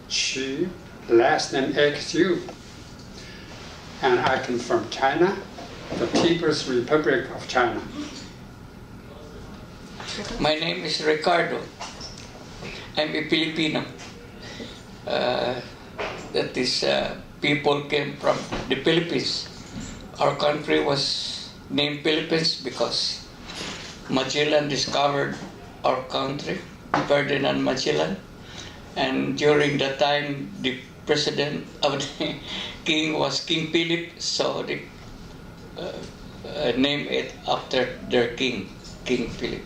She last name XU, and I come from China, the People's Republic of China. My name is Ricardo. I'm a Filipino. That is, people came from the Philippines. Our country was named Philippines because Magellan discovered our country, Ferdinand Magellan. And during that time, the president of the king was King Philip, so they named it after their king, King Philip.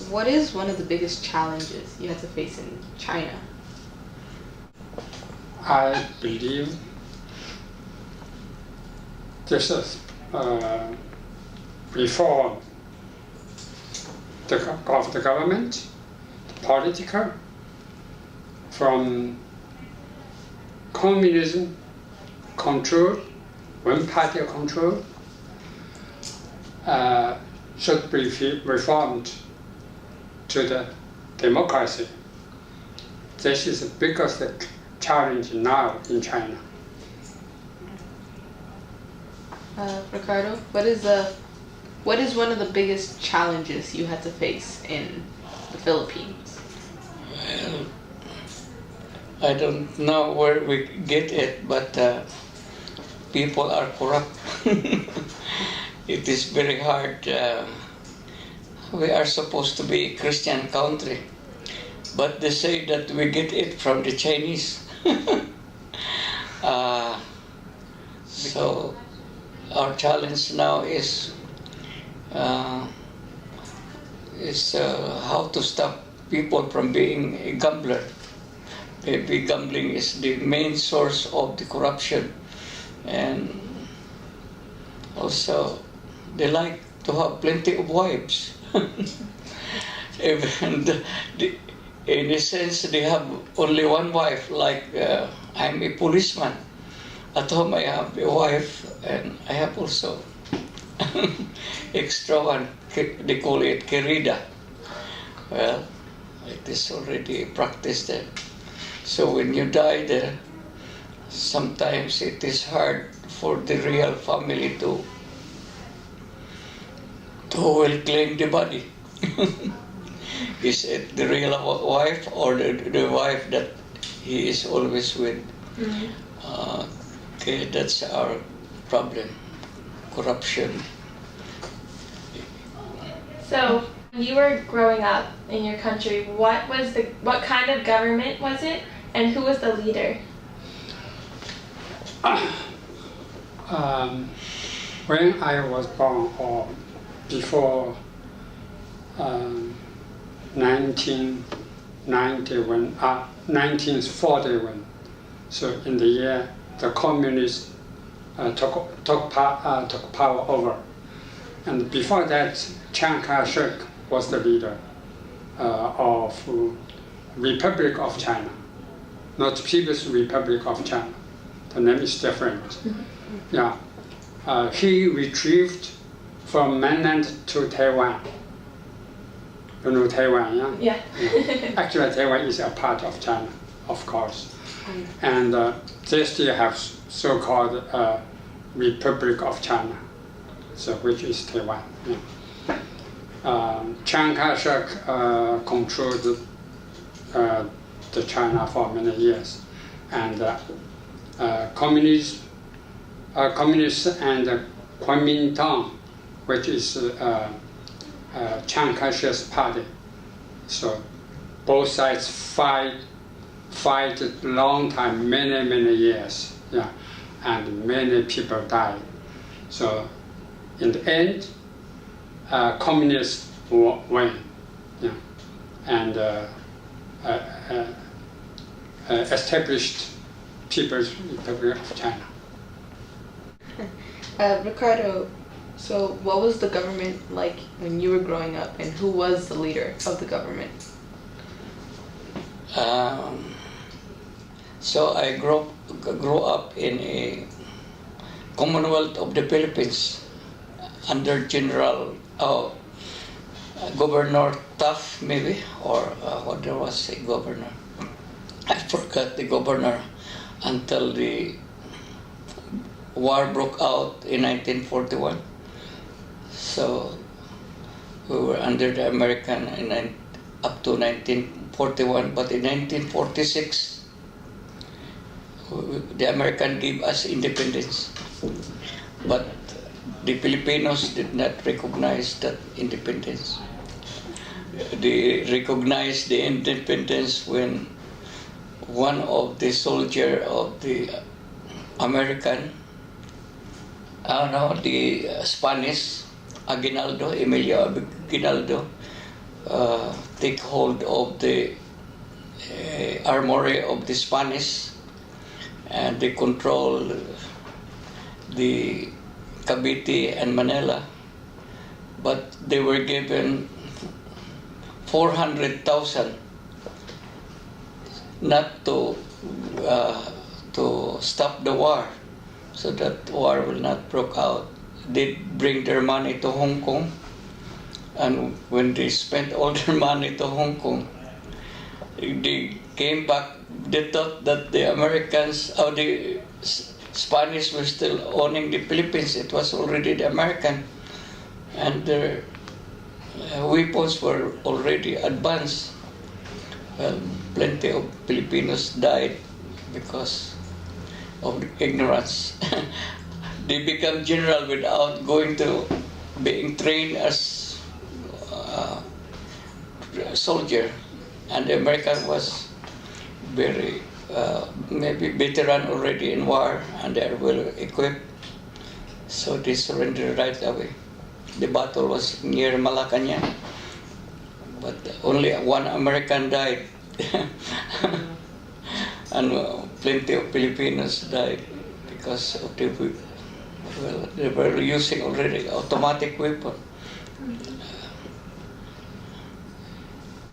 What is one of the biggest challenges you had to face in China? I believe this is reform of the government, political, from communism control, one-party control, should be reformed to the democracy. This is the biggest challenge now in China. Ricardo, what is one of the biggest challenges you had to face in the Philippines? Well, I don't know where we get it, but people are corrupt. It is very hard. We are supposed to be a Christian country, but they say that we get it from the Chinese. So our challenge now is how to stop people from being a gambler. Maybe gambling is the main source of the corruption, and also they like to have plenty of wives. Even in a sense, they have only one wife. Like I'm a policeman. At home, I have a wife, and I have also extra one. They call it querida. Well, it is already practiced there. So when you die there, sometimes it is hard for the real family to will claim the body. Is it the real wife or the wife that he is always with? Mm-hmm. Okay, that's our problem, corruption. So, when you were growing up in your country, what kind of government was it, and who was the leader? When I was born, or before 1941, so in the year the communists took power over, and before that, Chiang Kai-shek was the leader of Republic of China, not People's Republic of China. The name is different. Yeah, he retrieved from mainland to Taiwan. You know Taiwan, yeah? Yeah. Yeah. Actually, Taiwan is a part of China, of course. And they still have so-called Republic of China, so which is Taiwan. Yeah. Chiang Kai-shek controlled the China for many years, and communists and Kuomintang, which is Chiang Kai-shek's party. So both sides fight long time, many years, yeah, and many people died. So in the end, communists win, yeah, and established People's Republic of China. Ricardo, so what was the government like when you were growing up, and who was the leader of the government? So I grew up in a Commonwealth of the Philippines under Governor Taft, maybe, or what there was a governor. forgot the governor until the war broke out in 1941. So we were under the American up to 1941, but in 1946 the American gave us independence, but the Filipinos did not recognize that independence. They recognized the independence when one of the soldier of the American, the Spanish, Emilio Aguinaldo, take hold of the armory of the Spanish, and they control the Cavite and Manila, but they were given 400,000 not to stop the war, so that war will not break out. They bring their money to Hong Kong, and when they spent all their money to Hong Kong, they came back. They thought that the Americans or the Spanish were still owning the Philippines. It was already the American, and their weapons were already advanced. Well, plenty of Filipinos died because of ignorance. They become general without being trained as a soldier, and the American was very maybe veteran already in war, and they are well equipped, so they surrendered right away. The battle was near Malacanang, but only one American died, and plenty of Filipinos died because of they were using already automatic weapon.